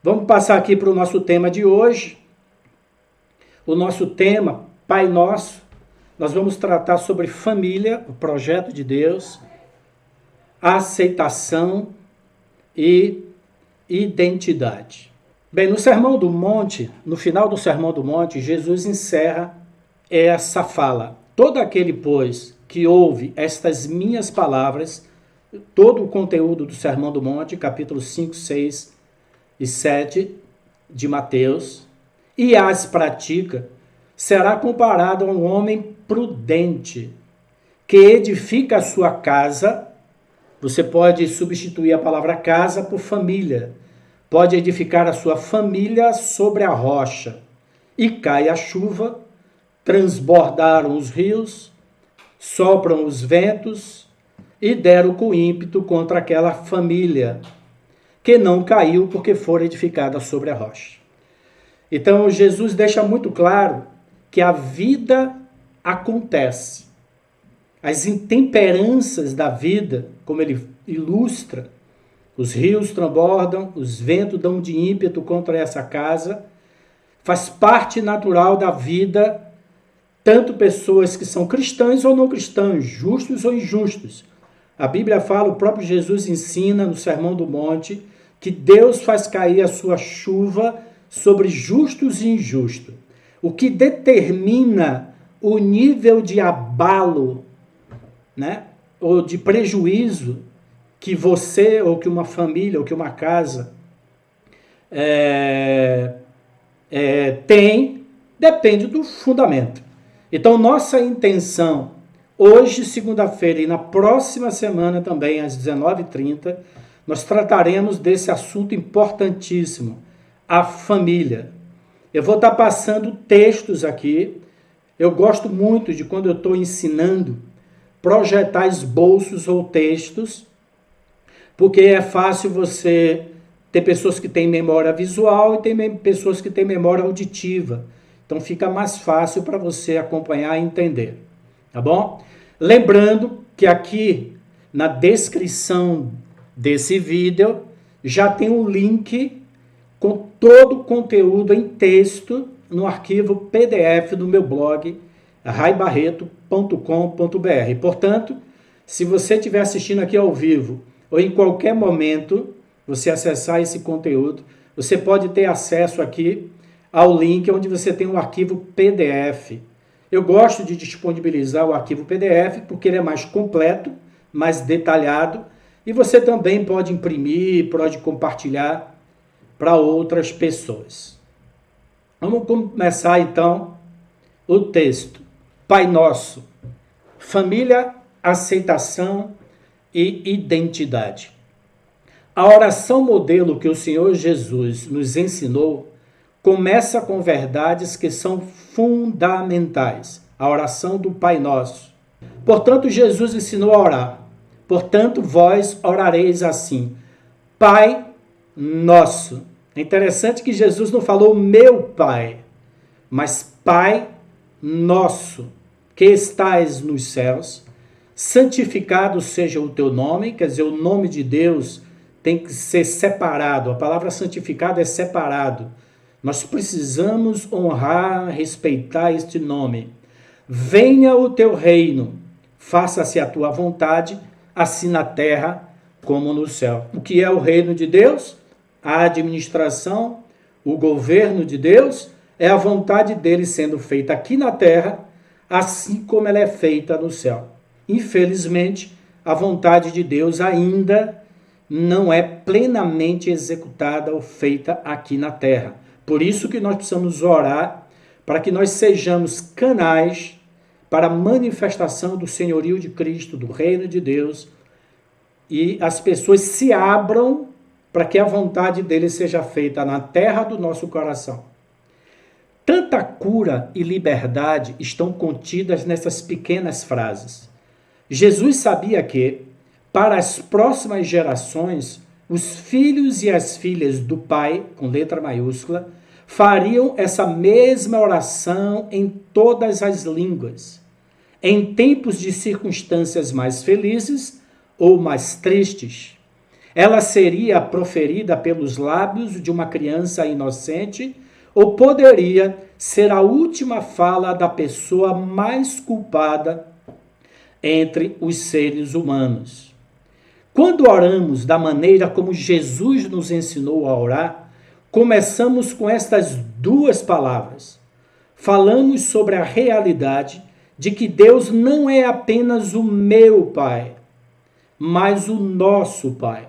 Vamos passar aqui para o nosso tema de hoje. O nosso tema, Pai Nosso. Nós vamos tratar sobre família, o projeto de Deus, aceitação e identidade. Bem, no Sermão do Monte, no final do Sermão do Monte, Jesus encerra essa fala. Todo aquele, pois, que ouve estas minhas palavras, todo o conteúdo do Sermão do Monte, capítulo 5, 6 e 7 de Mateus, e as pratica, será comparado a um homem prudente, que edifica a sua casa. Você pode substituir a palavra casa por família. Pode edificar a sua família sobre a rocha. E cai a chuva, transbordaram os rios, sopram os ventos e deram com ímpeto contra aquela família, que não caiu porque fora edificada sobre a rocha. Então, Jesus deixa muito claro que a vida acontece. As intemperanças da vida, como ele ilustra, os rios transbordam, os ventos dão de ímpeto contra essa casa, faz parte natural da vida, tanto pessoas que são cristãs ou não cristãs, justos ou injustos. A Bíblia fala, o próprio Jesus ensina no Sermão do Monte, que Deus faz cair a sua chuva sobre justos e injustos. O que determina o nível de abalo, né, ou de prejuízo que você, ou que uma família, ou que uma casa tem, depende do fundamento. Então, nossa intenção, hoje, segunda-feira, e na próxima semana também, às 19h30, nós trataremos desse assunto importantíssimo, a família. Eu vou estar passando textos aqui. Eu gosto muito de, quando eu estou ensinando, projetar esboços ou textos, porque é fácil você ter pessoas que têm memória visual e tem pessoas que têm memória auditiva. Então fica mais fácil para você acompanhar e entender, tá bom? Lembrando que aqui na descrição desse vídeo já tem um link com todo o conteúdo em texto no arquivo PDF do meu blog, raibarreto.com.br. Portanto, se você estiver assistindo aqui ao vivo ou em qualquer momento você acessar esse conteúdo, você pode ter acesso aqui ao link onde você tem um arquivo PDF. Eu gosto de disponibilizar o arquivo PDF porque ele é mais completo, mais detalhado, e você também pode imprimir, pode compartilhar para outras pessoas. Vamos começar então o texto. Pai Nosso, família, aceitação e identidade. A oração modelo que o Senhor Jesus nos ensinou começa com verdades que são fundamentais. A oração do Pai Nosso. Portanto, Jesus ensinou a orar. Portanto, vós orareis assim: Pai Nosso. É interessante que Jesus não falou meu Pai, mas Pai Nosso, que estais nos céus, santificado seja o teu nome. Quer dizer, o nome de Deus tem que ser separado. A palavra santificado é separado. Nós precisamos honrar, respeitar este nome. Venha o teu reino, faça-se a tua vontade, assim na terra como no céu. O que é o reino de Deus? A administração, o governo de Deus, é a vontade dele sendo feita aqui na terra, assim como ela é feita no céu. Infelizmente, a vontade de Deus ainda não é plenamente executada ou feita aqui na terra. Por isso que nós precisamos orar para que nós sejamos canais para a manifestação do senhorio de Cristo, do reino de Deus, e as pessoas se abram para que a vontade dele seja feita na terra do nosso coração. Tanta cura e liberdade estão contidas nessas pequenas frases. Jesus sabia que, para as próximas gerações, os filhos e as filhas do Pai, com letra maiúscula, fariam essa mesma oração em todas as línguas, em tempos de circunstâncias mais felizes ou mais tristes. ela seria proferida pelos lábios de uma criança inocente ou poderia ser a última fala da pessoa mais culpada entre os seres humanos? Quando oramos da maneira como Jesus nos ensinou a orar, começamos com estas duas palavras. Falamos sobre a realidade de que Deus não é apenas o meu Pai, mas o nosso Pai.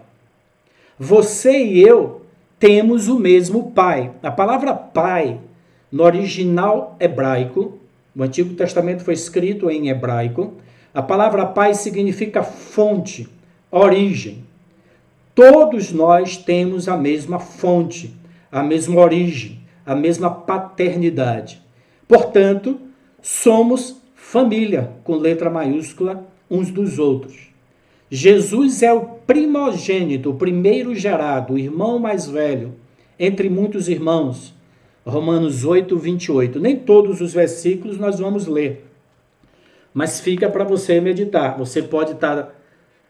Você e eu temos o mesmo Pai. A palavra Pai, no original hebraico, o Antigo Testamento foi escrito em hebraico, a palavra Pai significa fonte, origem. Todos nós temos a mesma fonte, a mesma origem, a mesma paternidade. Portanto, somos família, com letra maiúscula, uns dos outros. Jesus é o primogênito, o primeiro gerado, o irmão mais velho, entre muitos irmãos. Romanos 8, 28. Nem todos os versículos nós vamos ler, mas fica para você meditar. Você pode estar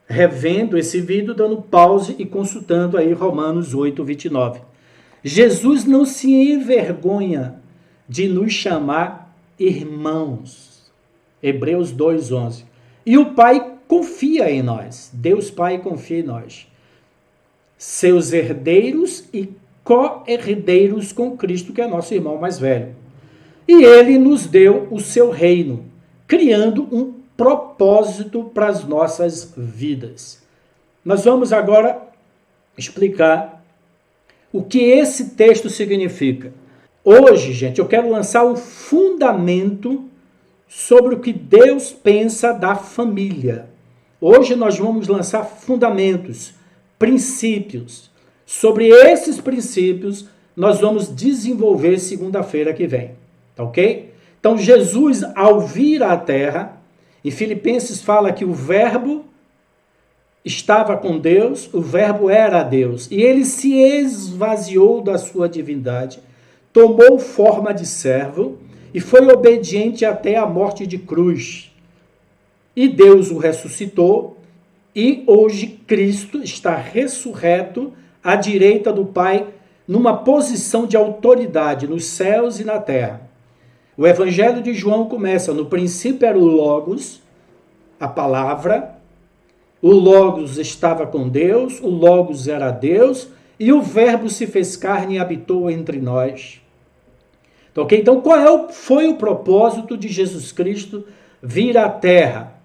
revendo esse vídeo, dando pause e consultando aí Romanos 8, 29. Jesus não se envergonha de nos chamar irmãos. Hebreus 2, 11. E o Pai confia em nós. Deus Pai confia em nós. Seus herdeiros e co-herdeiros com Cristo, que é nosso irmão mais velho. E ele nos deu o seu reino, criando um propósito para as nossas vidas. Nós vamos agora explicar o que esse texto significa. Hoje, gente, eu quero lançar o fundamento sobre o que Deus pensa da família. Hoje nós vamos lançar fundamentos, princípios. Sobre esses princípios, nós vamos desenvolver segunda-feira que vem. Tá ok? Então, Jesus, ao vir à terra, em Filipenses fala que o verbo estava com Deus, o verbo era Deus, e ele se esvaziou da sua divindade, tomou forma de servo e foi obediente até a morte de cruz. E Deus o ressuscitou, e hoje Cristo está ressurreto à direita do Pai, numa posição de autoridade nos céus e na terra. O Evangelho de João começa: no princípio era o Logos, a palavra, o Logos estava com Deus, o Logos era Deus, e o Verbo se fez carne e habitou entre nós. Okay? Então, foi o propósito de Jesus Cristo vir à Terra?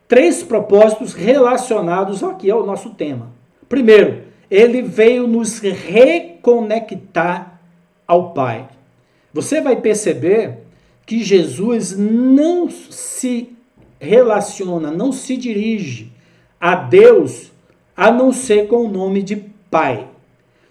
3 propósitos relacionados aqui ao nosso tema. Primeiro, ele veio nos reconectar ao Pai. Você vai perceber que Jesus não se relaciona, não se dirige a Deus a não ser com o nome de Pai.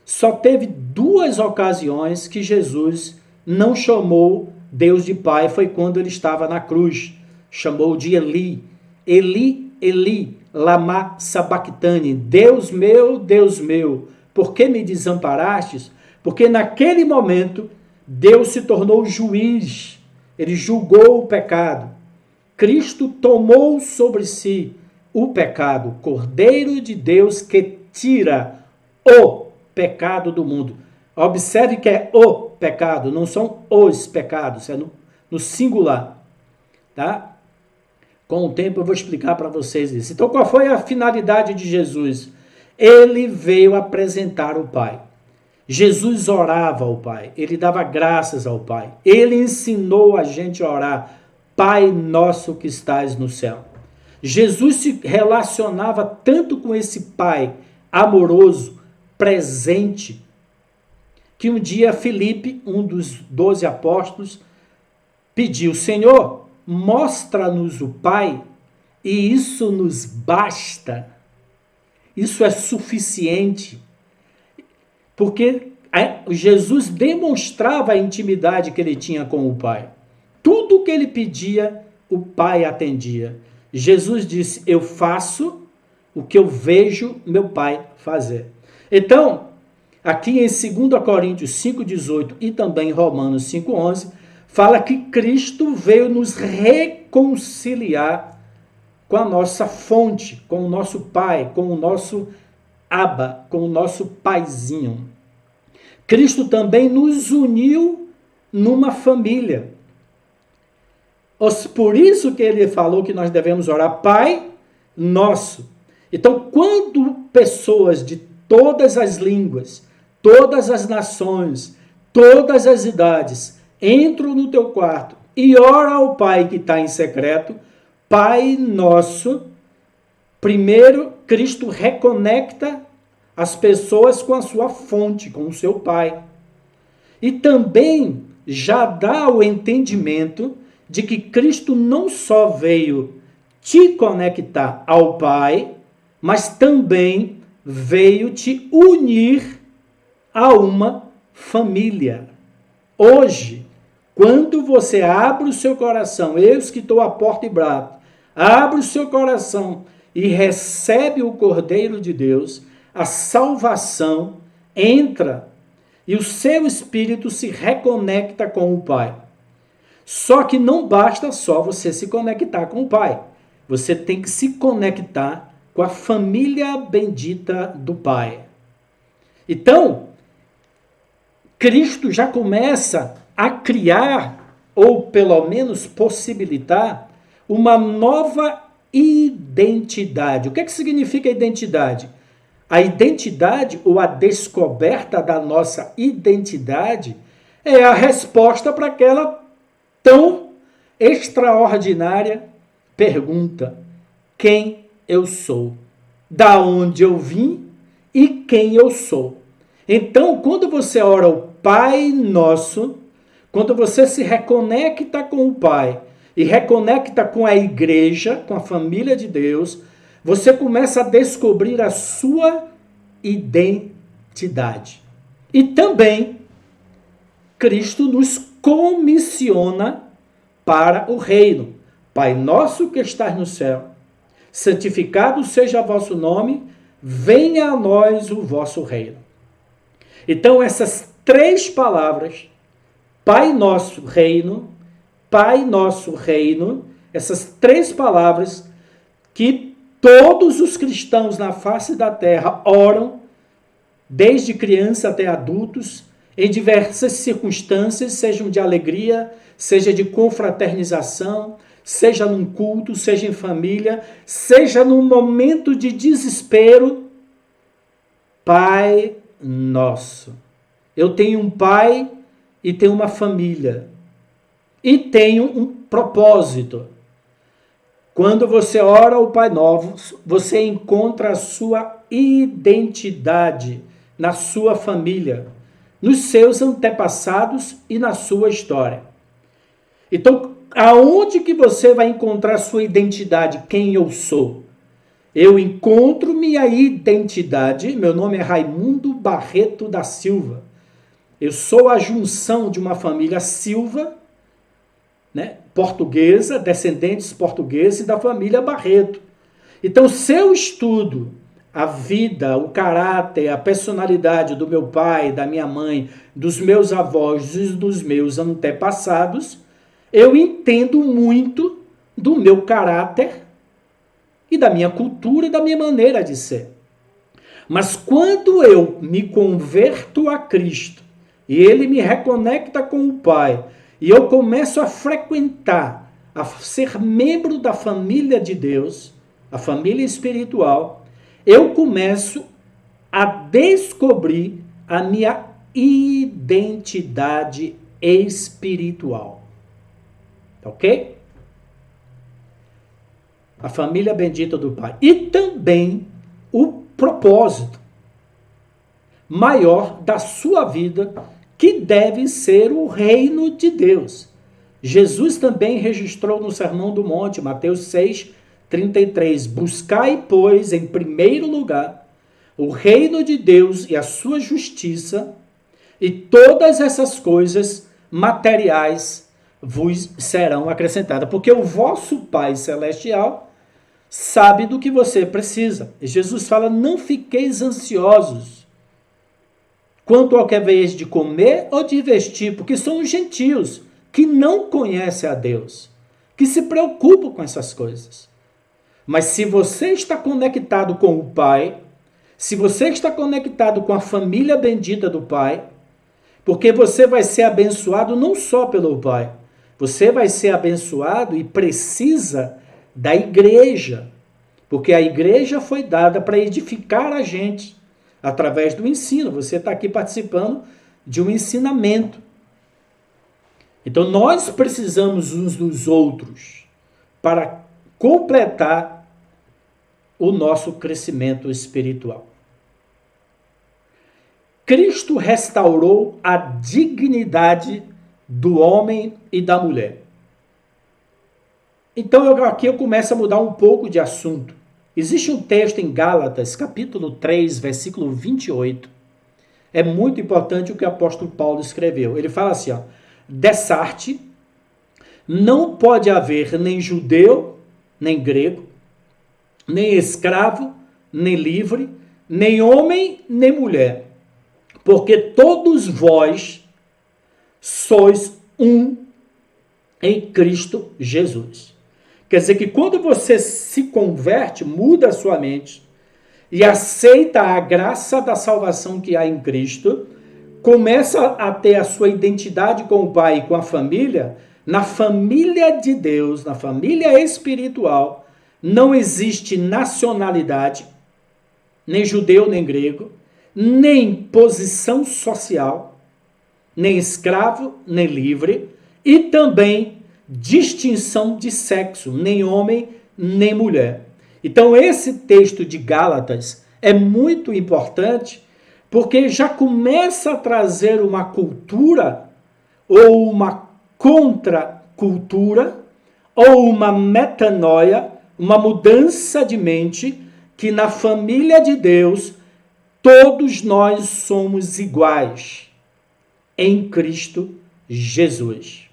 Só teve 2 ocasiões que Jesus não chamou Deus de Pai, foi quando ele estava na cruz. Chamou de Eli. Eli, Eli, lama sabachthani. Deus meu, por que me desamparastes? Porque naquele momento Deus se tornou juiz. Ele julgou o pecado. Cristo tomou sobre si o pecado, Cordeiro de Deus que tira o pecado do mundo. Observe que é o pecado, não são os pecados, é no singular. Tá? Com o tempo eu vou explicar para vocês isso. Então, qual foi a finalidade de Jesus? Ele veio apresentar o Pai. Jesus orava ao Pai, ele dava graças ao Pai. Ele ensinou a gente a orar: Pai nosso que estás no céu. Jesus se relacionava tanto com esse Pai amoroso, presente, que um dia Filipe, um dos 12 apóstolos, pediu: Senhor, mostra-nos o Pai, e isso nos basta. Isso é suficiente. Porque Jesus demonstrava a intimidade que ele tinha com o Pai. Tudo que ele pedia, o Pai atendia. Jesus disse: eu faço o que eu vejo meu Pai fazer. Então, aqui em 2 Coríntios 5,18 e também Romanos 5,11, fala que Cristo veio nos reconciliar com a nossa fonte, com o nosso Pai, com o nosso Abba, com o nosso paizinho. Cristo também nos uniu numa família. Por isso que ele falou que nós devemos orar, Pai Nosso. Então, quando pessoas de todas as línguas, todas as nações, todas as idades entram no teu quarto e oram ao Pai que está em secreto, Pai Nosso, primeiro Cristo reconecta as pessoas com a sua fonte, com o seu Pai. E também já dá o entendimento de que Cristo não só veio te conectar ao Pai, mas também veio te unir a uma família. Hoje, quando você abre o seu coração, eis que estou à porta e bato, abre o seu coração e recebe o Cordeiro de Deus, a salvação entra e o seu espírito se reconecta com o Pai. Só que não basta só você se conectar com o Pai. Você tem que se conectar com a família bendita do Pai. Então, Cristo já começa a criar, ou pelo menos possibilitar, uma nova identidade. O que significa identidade? A identidade, ou a descoberta da nossa identidade, é a resposta para aquela tão extraordinária pergunta: quem eu sou? Da onde eu vim e quem eu sou? Então, quando você ora o Pai Nosso, quando você se reconecta com o Pai e reconecta com a igreja, com a família de Deus, você começa a descobrir a sua identidade. E também, Cristo nos comissiona para o reino. Pai nosso que estás no céu, santificado seja o vosso nome, venha a nós o vosso reino. Então, essas três palavras, Pai nosso reino, Pai nosso reino, essas três palavras que todos os cristãos na face da terra oram, desde criança até adultos, em diversas circunstâncias, sejam de alegria, seja de confraternização, seja num culto, seja em família, seja num momento de desespero. Pai Nosso. Eu tenho um pai e tenho uma família. E tenho um propósito. Quando você ora o Pai Nosso, você encontra a sua identidade na sua família, nos seus antepassados e na sua história. Então, aonde que você vai encontrar a sua identidade? Quem eu sou? Eu encontro minha identidade, meu nome é Raimundo Barreto da Silva. Eu sou a junção de uma família Silva, portuguesa, descendentes portugueses da família Barreto. Então, se eu estudo a vida, o caráter, a personalidade do meu pai, da minha mãe, dos meus avós e dos meus antepassados, eu entendo muito do meu caráter e da minha cultura e da minha maneira de ser. Mas quando eu me converto a Cristo e Ele me reconecta com o Pai, e eu começo a frequentar, a ser membro da família de Deus, a família espiritual, eu começo a descobrir a minha identidade espiritual. Ok? A família bendita do Pai. E também o propósito maior da sua vida, que deve ser o reino de Deus. Jesus também registrou no Sermão do Monte, Mateus 6:33, buscai, pois, em primeiro lugar, o reino de Deus e a sua justiça, e todas essas coisas materiais vos serão acrescentadas, porque o vosso Pai Celestial sabe do que você precisa. E Jesus fala, não fiqueis ansiosos quanto ao que haveis de comer ou de vestir, porque são os gentios que não conhecem a Deus, que se preocupam com essas coisas. Mas se você está conectado com o Pai, Se você está conectado com a família bendita do Pai, porque você vai ser abençoado não só pelo Pai, você vai ser abençoado e precisa da igreja, porque a igreja foi dada para edificar a gente através do ensino. Você está aqui participando de um ensinamento. Então nós precisamos uns dos outros para completar o nosso crescimento espiritual. Cristo restaurou a dignidade do homem e da mulher. Então aqui eu começo a mudar um pouco de assunto. Existe um texto em Gálatas, capítulo 3, versículo 28. É muito importante o que o apóstolo Paulo escreveu. Ele fala assim, ó, dessarte, não pode haver nem judeu, nem grego, nem escravo, nem livre, nem homem, nem mulher, porque todos vós sois um em Cristo Jesus. Quer dizer que quando você se converte, muda a sua mente e aceita a graça da salvação que há em Cristo, começa a ter a sua identidade com o Pai e com a família, na família de Deus, na família espiritual, não existe nacionalidade, nem judeu, nem grego, nem posição social, nem escravo, nem livre, e também distinção de sexo, nem homem, nem mulher. Então esse texto de Gálatas é muito importante, porque já começa a trazer uma cultura, ou uma contracultura, ou uma metanoia, uma mudança de mente, que na família de Deus, todos nós somos iguais em Cristo Jesus.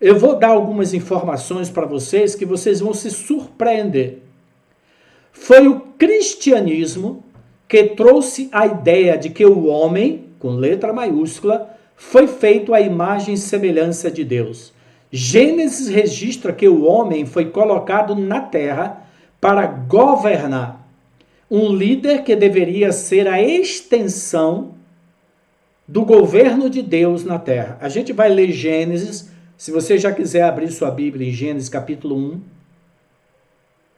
Eu vou dar algumas informações para vocês que vocês vão se surpreender. Foi o cristianismo que trouxe a ideia de que o homem, com letra maiúscula, foi feito à imagem e semelhança de Deus. Gênesis registra que o homem foi colocado na terra para governar. Um líder que deveria ser a extensão do governo de Deus na terra. A gente vai ler Gênesis, se você já quiser abrir sua Bíblia em Gênesis capítulo 1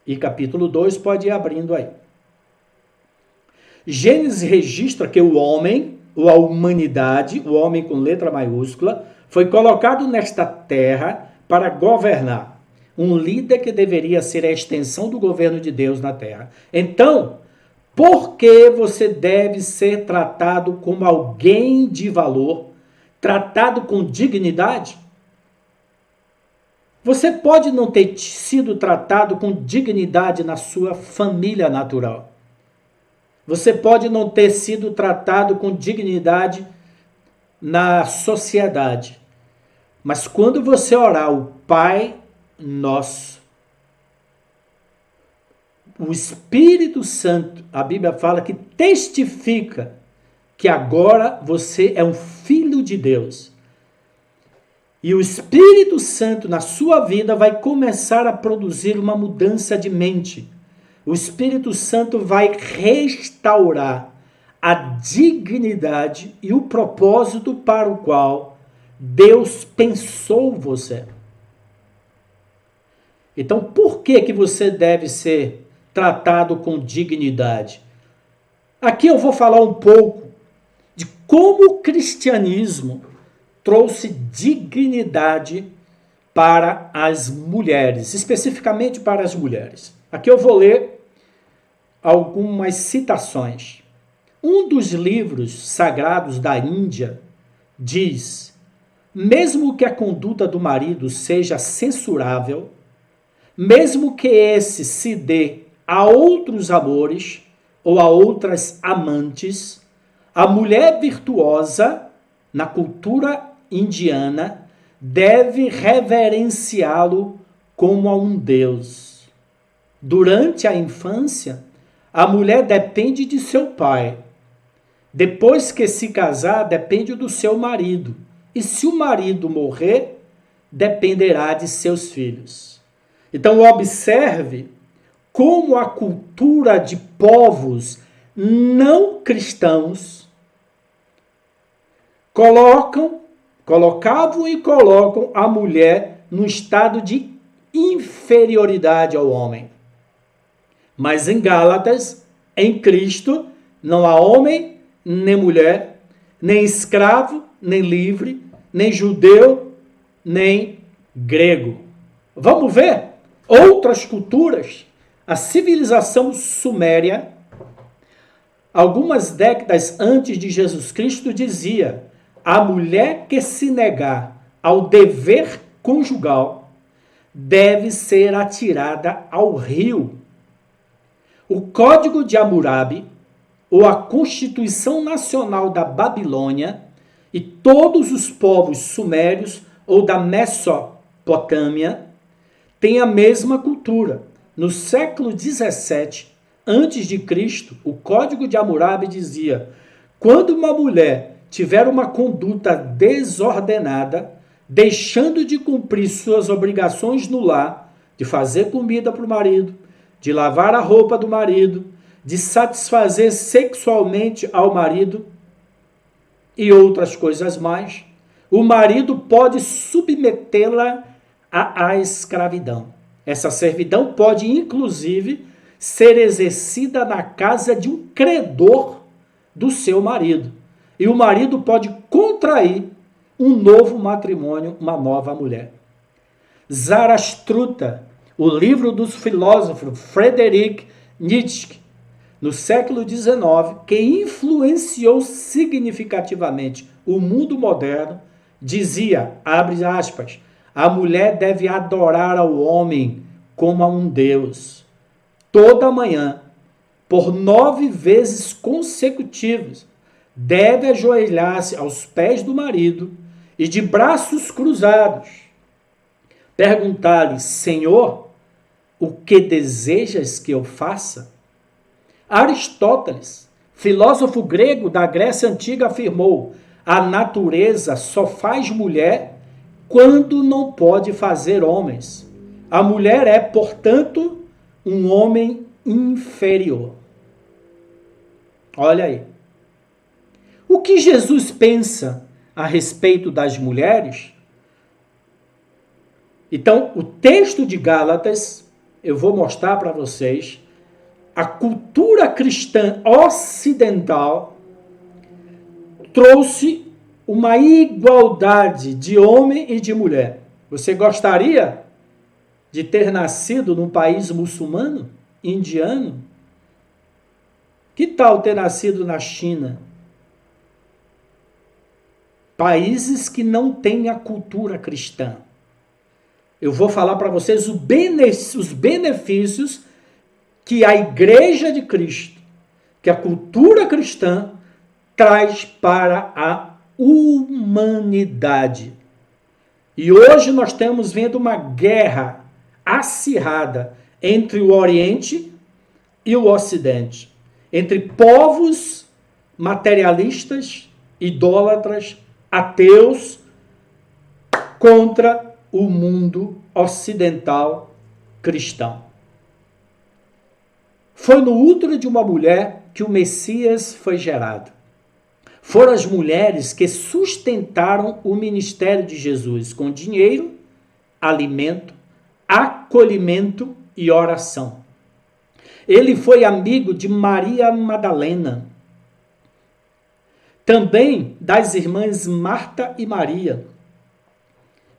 e capítulo 2, pode ir abrindo aí. Gênesis registra que o homem, ou a humanidade, o homem com letra maiúscula, foi colocado nesta terra para governar. Um líder que deveria ser a extensão do governo de Deus na terra. Então, por que você deve ser tratado como alguém de valor, tratado com dignidade? Você pode não ter sido tratado com dignidade na sua família natural. Você pode não ter sido tratado com dignidade na sociedade. Mas quando você orar o Pai Nosso, o Espírito Santo, a Bíblia fala que testifica que agora você é um filho de Deus. E o Espírito Santo na sua vida vai começar a produzir uma mudança de mente. O Espírito Santo vai restaurar a dignidade e o propósito para o qual Deus pensou você. Então, por que você deve ser tratado com dignidade? Aqui eu vou falar um pouco de como o cristianismo trouxe dignidade para as mulheres, especificamente para as mulheres. Aqui eu vou ler algumas citações. Um dos livros sagrados da Índia diz: mesmo que a conduta do marido seja censurável, mesmo que esse se dê a outros amores ou a outras amantes, a mulher virtuosa, na cultura indiana, deve reverenciá-lo como a um deus. Durante a infância, a mulher depende de seu pai. Depois que se casar, depende do seu marido. E se o marido morrer, dependerá de seus filhos. Então, observe como a cultura de povos não cristãos colocavam e colocam a mulher no estado de inferioridade ao homem. Mas em Gálatas, em Cristo, não há homem nem mulher, nem escravo, nem livre, nem judeu, nem grego. Vamos ver outras culturas. A civilização suméria, algumas décadas antes de Jesus Cristo, dizia: a mulher que se negar ao dever conjugal deve ser atirada ao rio. O Código de Hammurabi, ou a Constituição Nacional da Babilônia, e todos os povos sumérios ou da Mesopotâmia têm a mesma cultura. No século 17 a.C., o Código de Hammurabi dizia: quando uma mulher tiver uma conduta desordenada, deixando de cumprir suas obrigações no lar, de fazer comida para o marido, de lavar a roupa do marido, de satisfazer sexualmente ao marido e outras coisas mais, o marido pode submetê-la à escravidão. Essa servidão pode, inclusive, ser exercida na casa de um credor do seu marido. E o marido pode contrair um novo matrimônio, uma nova mulher. Zarastruta, o livro dos filósofos Friedrich Nietzsche, no século XIX, que influenciou significativamente o mundo moderno, dizia, abre aspas, a mulher deve adorar ao homem como a um Deus. Toda manhã, por 9 vezes consecutivas, deve ajoelhar-se aos pés do marido e de braços cruzados, perguntar-lhe, Senhor, o que desejas que eu faça? Aristóteles, filósofo grego da Grécia Antiga, afirmou: a natureza só faz mulher quando não pode fazer homens. A mulher é, portanto, um homem inferior. Olha aí. O que Jesus pensa a respeito das mulheres? Então, o texto de Gálatas, eu vou mostrar para vocês, a cultura cristã ocidental trouxe uma igualdade de homem e de mulher. Você gostaria de ter nascido num país muçulmano, indiano? Que tal ter nascido na China? Países que não têm a cultura cristã. Eu vou falar para vocês os benefícios que a Igreja de Cristo, que a cultura cristã traz para a humanidade. E hoje nós estamos vendo uma guerra acirrada entre o Oriente e o Ocidente, entre povos materialistas, idólatras, ateus, contra o mundo ocidental cristão. Foi no útero de uma mulher que o Messias foi gerado. Foram as mulheres que sustentaram o ministério de Jesus com dinheiro, alimento, acolhimento e oração. Ele foi amigo de Maria Madalena, também das irmãs Marta e Maria,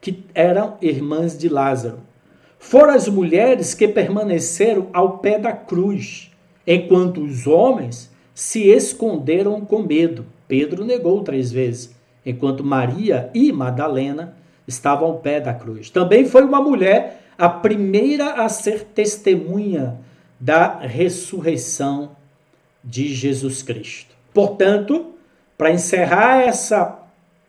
que eram irmãs de Lázaro. Foram as mulheres que permaneceram ao pé da cruz, enquanto os homens se esconderam com medo. Pedro negou 3 vezes, enquanto Maria e Madalena estavam ao pé da cruz. Também foi uma mulher a primeira a ser testemunha da ressurreição de Jesus Cristo. Portanto, para encerrar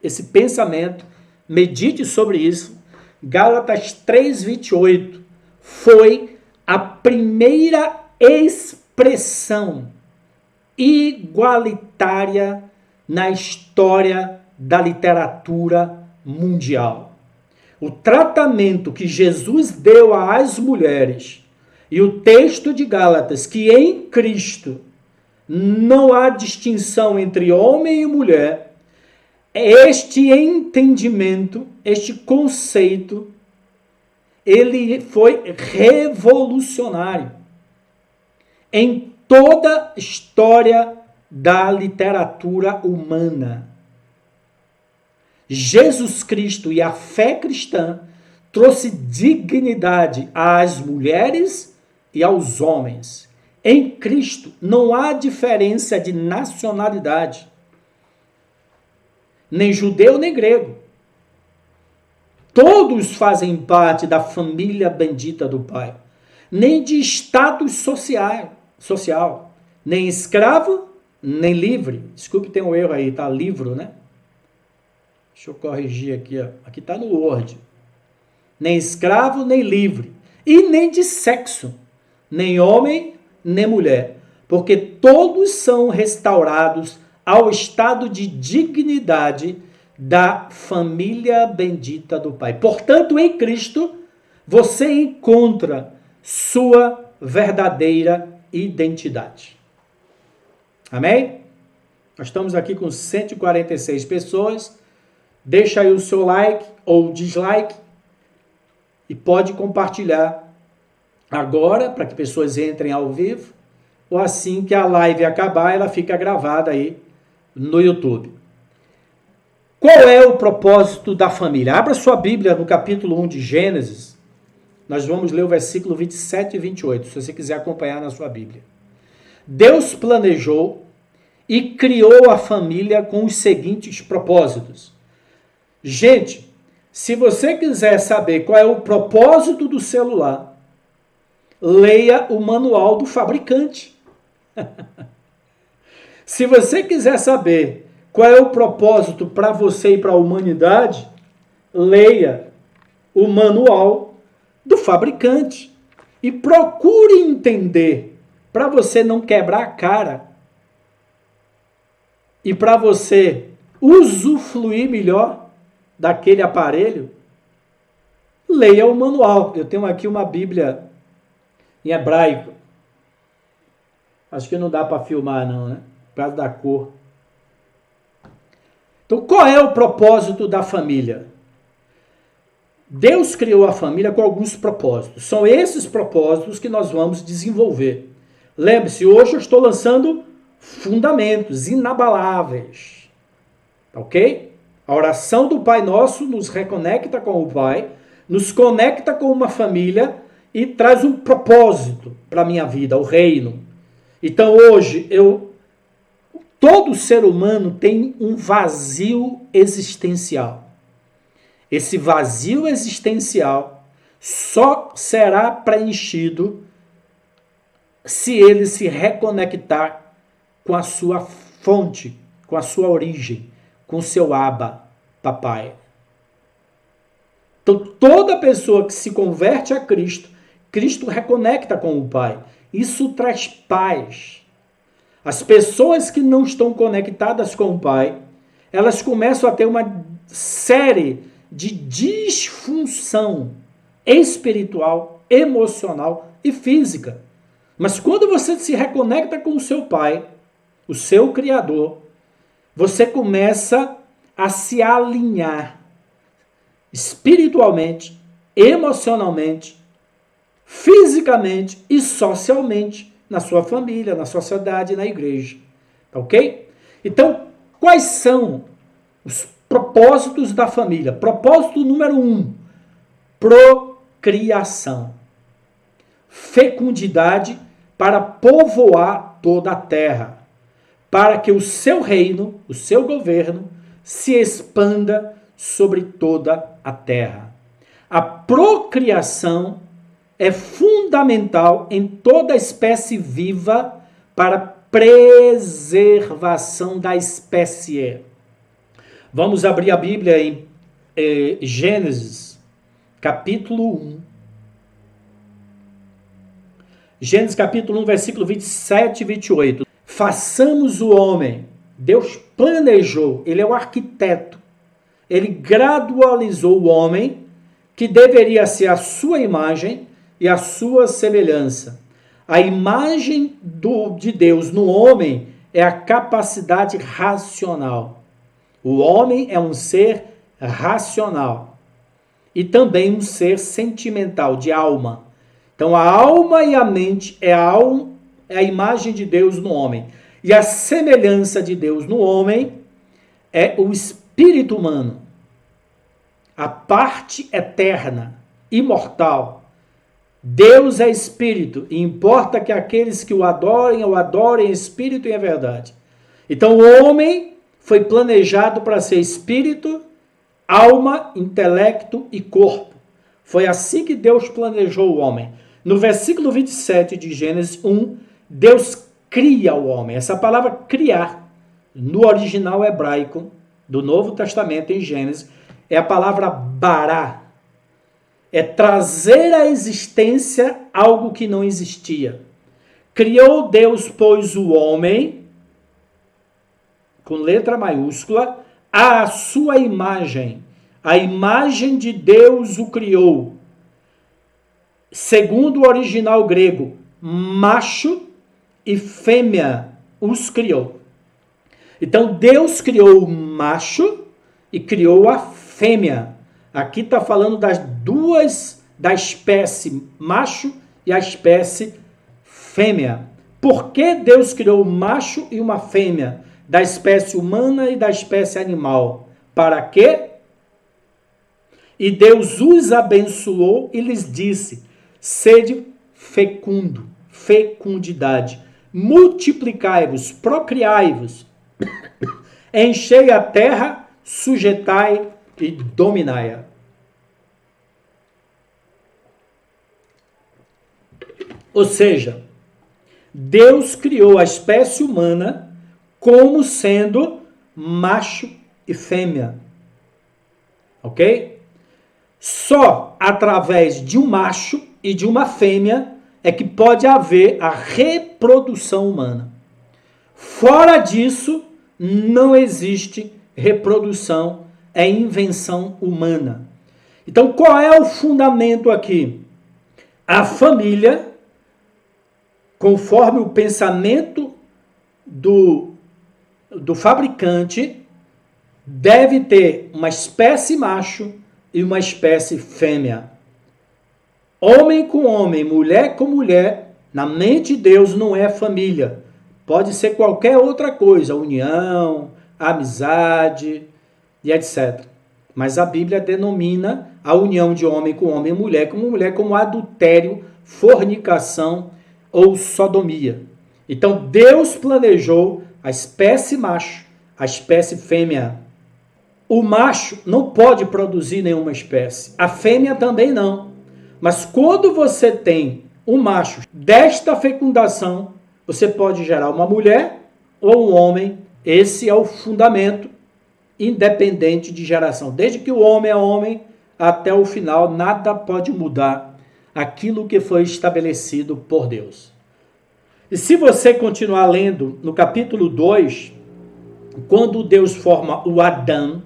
esse pensamento, medite sobre isso. Gálatas 3:28 foi a primeira expressão igualitária na história da literatura mundial. O tratamento que Jesus deu às mulheres E o texto de Gálatas, que em Cristo não há distinção entre homem e mulher, este entendimento, este conceito, ele foi revolucionário em toda a história da literatura humana. Jesus Cristo e a fé cristã trouxe dignidade às mulheres e aos homens. Em Cristo não há diferença de nacionalidade, nem judeu nem grego. Todos fazem parte da família bendita do Pai. Nem de status social, nem escravo, nem livre. Desculpe, tem um erro aí, tá? Livro, né? Deixa eu corrigir aqui, ó. Aqui tá no Word. Nem escravo, nem livre. E nem de sexo, nem homem, nem mulher. Porque todos são restaurados ao estado de dignidade da família bendita do Pai. Portanto, em Cristo, você encontra sua verdadeira identidade. Amém? Nós estamos aqui com 146 pessoas. Deixa aí o seu like ou dislike e pode compartilhar agora para que pessoas entrem ao vivo ou assim que a live acabar, ela fica gravada aí no YouTube. Qual é o propósito da família? Abra sua Bíblia no capítulo 1 de Gênesis. Nós vamos ler o versículo 27 e 28, se você quiser acompanhar na sua Bíblia. Deus planejou e criou a família com os seguintes propósitos. Gente, se você quiser saber qual é o propósito do celular, leia o manual do fabricante. Se você quiser saber qual é o propósito para você e para a humanidade, leia o manual do fabricante e procure entender, para você não quebrar a cara e para você usufruir melhor daquele aparelho, leia o manual. Eu tenho aqui uma Bíblia em hebraico. Acho que não dá para filmar não, né? Por causa da cor. Então, qual é o propósito da família? Deus criou a família com alguns propósitos. São esses propósitos que nós vamos desenvolver. Lembre-se, hoje eu estou lançando fundamentos inabaláveis. Ok? A oração do Pai Nosso nos reconecta com o Pai, nos conecta com uma família e traz um propósito para a minha vida, o reino. Então hoje, todo ser humano tem um vazio existencial. Esse vazio existencial só será preenchido se ele se reconectar com a sua fonte, com a sua origem, com seu Abba, papai. Então, toda pessoa que se converte a Cristo, Cristo reconecta com o Pai. Isso traz paz. As pessoas que não estão conectadas com o Pai, elas começam a ter uma série de disfunção espiritual, emocional e física. Mas quando você se reconecta com o seu Pai, o seu Criador, você começa a se alinhar espiritualmente, emocionalmente, fisicamente e socialmente na sua família, na sociedade, na igreja. Ok? Então, quais são os propósitos da família? Propósito número 1, procriação. Fecundidade para povoar toda a terra, para que o seu reino, o seu governo, se expanda sobre toda a terra. A procriação é fundamental em toda espécie viva para preservação da espécie. Vamos abrir a Bíblia em Gênesis, capítulo 1. Gênesis capítulo 1, versículo 27 e 28. Façamos o homem. Deus planejou, ele é o arquiteto. Ele gradualizou o homem, que deveria ser a sua imagem, e a sua semelhança. A imagem de Deus no homem é a capacidade racional. O homem é um ser racional e também um ser sentimental, de alma. Então a alma e a mente é a imagem de Deus no homem. E a semelhança de Deus no homem é o espírito humano, a parte eterna, imortal. Deus é espírito e importa que aqueles que o adorem em espírito e em verdade. Então o homem foi planejado para ser espírito, alma, intelecto e corpo. Foi assim que Deus planejou o homem. No versículo 27 de Gênesis 1, Deus cria o homem. Essa palavra criar, no original hebraico do Novo Testamento, em Gênesis, é a palavra bará. É trazer à existência algo que não existia. Criou Deus, pois, o homem, com letra maiúscula, à sua imagem. A imagem de Deus o criou. Segundo o original grego, macho e fêmea os criou. Então, Deus criou o macho e criou a fêmea. Aqui está falando das duas, da espécie macho e a espécie fêmea. Por que Deus criou o macho e uma fêmea? Da espécie humana e da espécie animal. Para quê? E Deus os abençoou e lhes disse: sede fecundo, fecundidade, multiplicai-vos, procriai-vos, enchei a terra, sujeitai e dominai-a. Ou seja, Deus criou a espécie humana como sendo macho e fêmea. Ok? Só através de um macho e de uma fêmea é que pode haver a reprodução humana. Fora disso, não existe reprodução, é invenção humana. Então, qual é o fundamento aqui? A família, conforme o pensamento do fabricante, deve ter uma espécie macho e uma espécie fêmea. Homem com homem, mulher com mulher, na mente de Deus não é família. Pode ser qualquer outra coisa, união, amizade e etc. Mas a Bíblia denomina a união de homem com homem e mulher como adultério, fornicação ou sodomia. Então Deus planejou a espécie macho, a espécie fêmea. O macho não pode produzir nenhuma espécie. A fêmea também não. Mas quando você tem um macho desta fecundação, você pode gerar uma mulher ou um homem. Esse é o fundamento, independente de geração. Desde que o homem é homem, até o final, nada pode mudar aquilo que foi estabelecido por Deus. E se você continuar lendo no capítulo 2, quando Deus forma o Adão,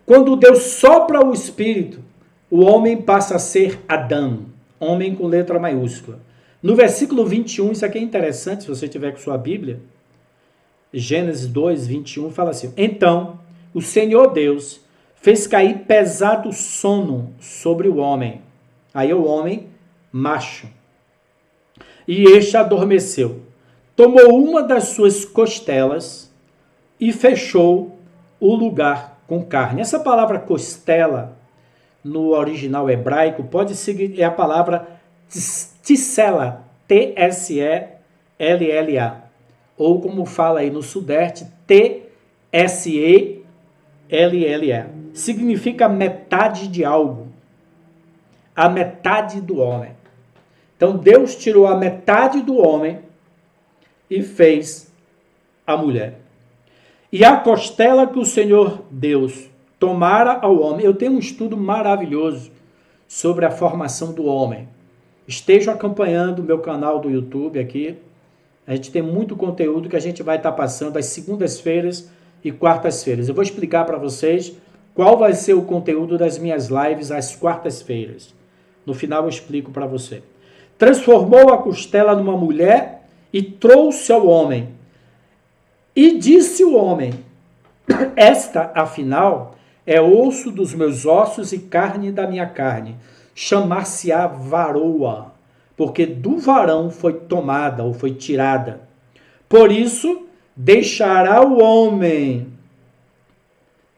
quando Deus sopra o Espírito, o homem passa a ser Adão, homem com letra maiúscula. No versículo 21, isso aqui é interessante, se você tiver com sua Bíblia, Gênesis 2, 21, fala assim: então, o Senhor Deus fez cair pesado sono sobre o homem. Aí é o homem macho. E este adormeceu. Tomou uma das suas costelas e fechou o lugar com carne. Essa palavra costela, no original hebraico, pode seguir, é a palavra tisela, T-S-E-L-L-A. Ou como fala aí no Sudeste, T-S-E-L-L-A. Significa metade de algo. A metade do homem. Então Deus tirou a metade do homem e fez a mulher. E a costela que o Senhor Deus tomara ao homem. Eu tenho um estudo maravilhoso sobre a formação do homem. Esteja acompanhando o meu canal do YouTube aqui. A gente tem muito conteúdo que a gente vai estar passando às segundas-feiras e quartas-feiras. Eu vou explicar para vocês qual vai ser o conteúdo das minhas lives às quartas-feiras. No final eu explico para você. transformou a costela numa mulher e trouxe ao homem. E disse o homem: esta, afinal, é osso dos meus ossos e carne da minha carne. Chamar-se-á varoa, porque do varão foi tomada ou foi tirada. Por isso, deixará o homem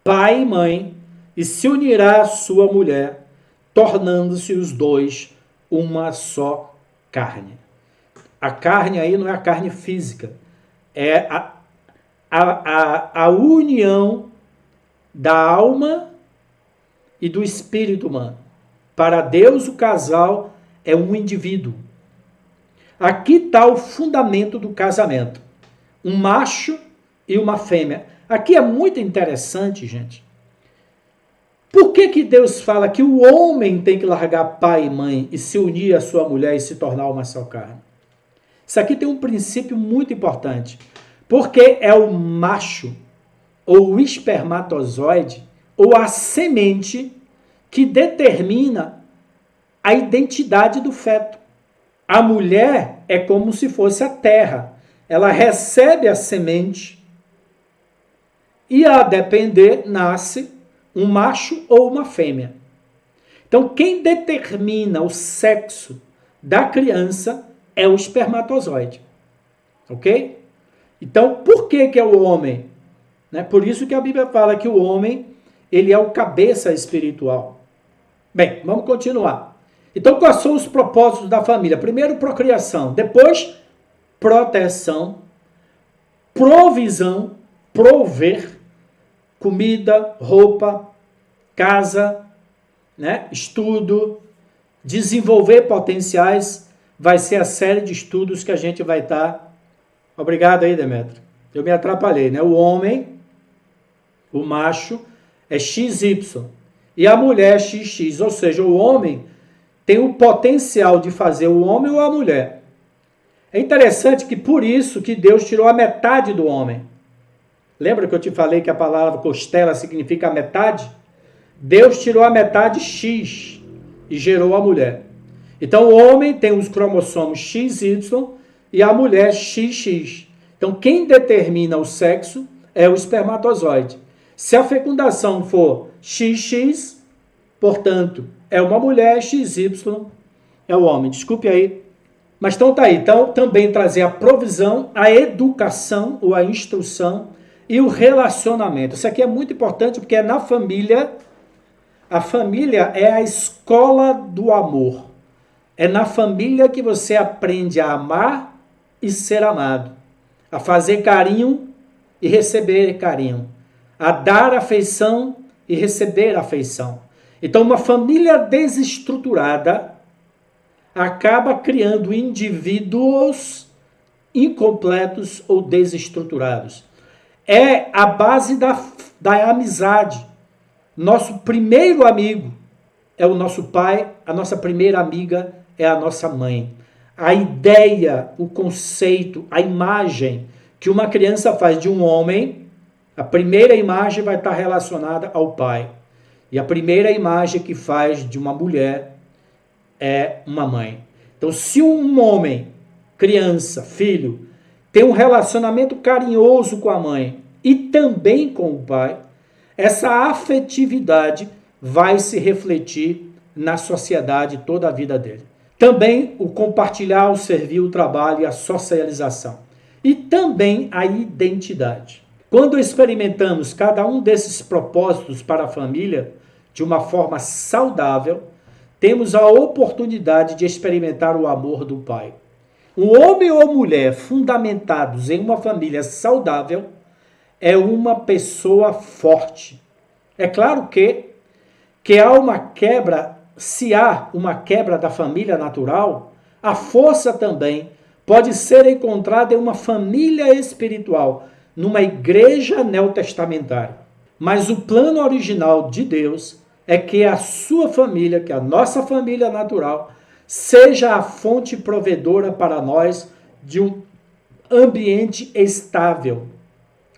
pai e mãe e se unirá à sua mulher, tornando-se os dois uma só carne. A carne aí não é a carne física, é a união da alma e do espírito humano. Para Deus, o casal é um indivíduo. Aqui está o fundamento do casamento. Um macho e uma fêmea. Aqui é muito interessante, gente. Por que Deus fala que o homem tem que largar pai e mãe e se unir à sua mulher e se tornar uma só carne? Isso aqui tem um princípio muito importante. Porque é o macho, ou o espermatozoide, ou a semente que determina a identidade do feto. A mulher é como se fosse a terra. Ela recebe a semente e, a depender, nasce um macho ou uma fêmea. Então, quem determina o sexo da criança é o espermatozoide. Ok? Então, por que é o homem? Por isso que a Bíblia fala que o homem, ele é o cabeça espiritual. Bem, vamos continuar. Então, quais são os propósitos da família? Primeiro, procriação. Depois, proteção, provisão, prover, comida, roupa, casa, estudo, desenvolver potenciais. Vai ser a série de estudos que a gente vai estar... Obrigado aí, Demetrio. Eu me atrapalhei, O homem, o macho, é XY. E a mulher é XX. Ou seja, o homem tem o potencial de fazer o homem ou a mulher. É interessante que por isso que Deus tirou a metade do homem. Lembra que eu te falei que a palavra costela significa a metade? Deus tirou a metade X e gerou a mulher. Então o homem tem os cromossomos XY e a mulher XX. Então quem determina o sexo é o espermatozoide. Se a fecundação for XX, portanto, é uma mulher, XY é o homem. Desculpe aí. Mas então tá aí. Então também trazer a provisão, a educação ou a instrução e o relacionamento. Isso aqui é muito importante porque é na família. A família é a escola do amor. É na família que você aprende a amar e ser amado, a fazer carinho e receber carinho, a dar afeição e receber afeição. Então, uma família desestruturada acaba criando indivíduos incompletos ou desestruturados. É a base da amizade. Nosso primeiro amigo é o nosso pai, a nossa primeira amiga é a nossa mãe. A ideia, o conceito, a imagem que uma criança faz de um homem, a primeira imagem vai estar relacionada ao pai. E a primeira imagem que faz de uma mulher é uma mãe. Então, se um homem, criança, filho, tem um relacionamento carinhoso com a mãe e também com o pai, essa afetividade vai se refletir na sociedade toda a vida dele. Também o compartilhar, o servir, o trabalho e a socialização. E também a identidade. Quando experimentamos cada um desses propósitos para a família de uma forma saudável, temos a oportunidade de experimentar o amor do Pai. Um homem ou mulher fundamentados em uma família saudável é uma pessoa forte. É claro que há uma quebra, se há uma quebra da família natural, a força também pode ser encontrada em uma família espiritual, numa igreja neotestamentária. Mas o plano original de Deus é que a sua família, que a nossa família natural, seja a fonte provedora para nós de um ambiente estável,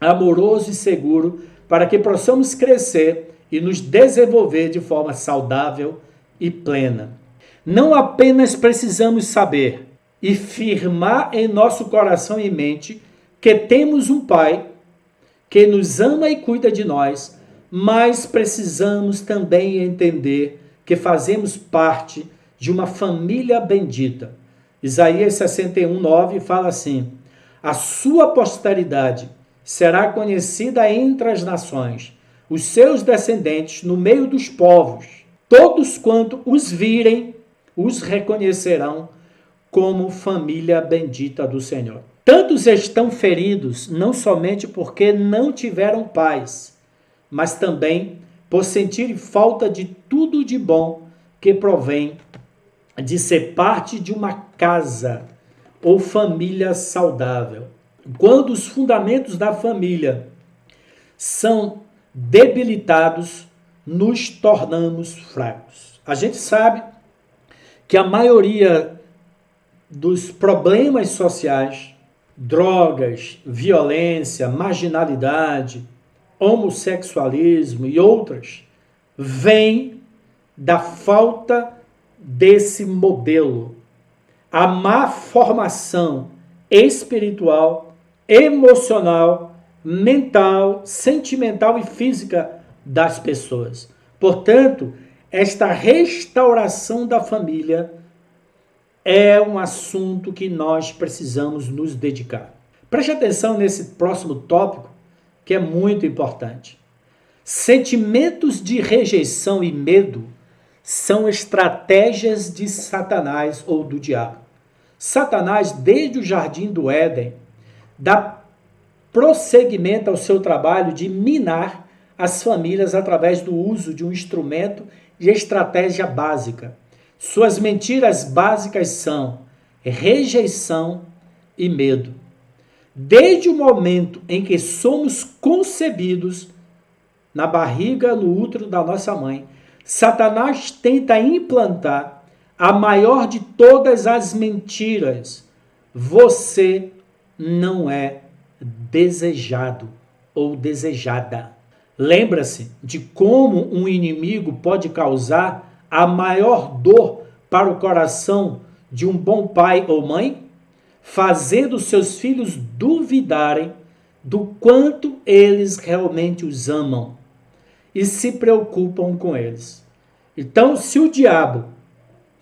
amoroso e seguro, para que possamos crescer e nos desenvolver de forma saudável e plena. Não apenas precisamos saber e firmar em nosso coração e mente que temos um Pai que nos ama e cuida de nós, mas precisamos também entender que fazemos parte de uma família bendita. Isaías 61:9 fala assim: a sua posteridade será conhecida entre as nações, os seus descendentes no meio dos povos. Todos quanto os virem, os reconhecerão como família bendita do Senhor. Tantos estão feridos não somente porque não tiveram paz, mas também por sentirem falta de tudo de bom que provém de ser parte de uma casa ou família saudável. Quando os fundamentos da família são debilitados, nos tornamos fracos. A gente sabe que a maioria dos problemas sociais, drogas, violência, marginalidade, homossexualismo e outras, vem da falta desse modelo. A má formação espiritual, emocional, mental, sentimental e física das pessoas. Portanto, esta restauração da família é um assunto que nós precisamos nos dedicar. Preste atenção nesse próximo tópico, que é muito importante. Sentimentos de rejeição e medo são estratégias de Satanás ou do diabo. Satanás, desde o jardim do Éden, dá prosseguimento ao seu trabalho de minar as famílias através do uso de um instrumento de estratégia básica. Suas mentiras básicas são rejeição e medo. Desde o momento em que somos concebidos na barriga, no útero da nossa mãe, Satanás tenta implantar a maior de todas as mentiras. Você não é desejado ou desejada. Lembra-se de como um inimigo pode causar a maior dor para o coração de um bom pai ou mãe? Fazendo seus filhos duvidarem do quanto eles realmente os amam e se preocupam com eles. Então, se o diabo,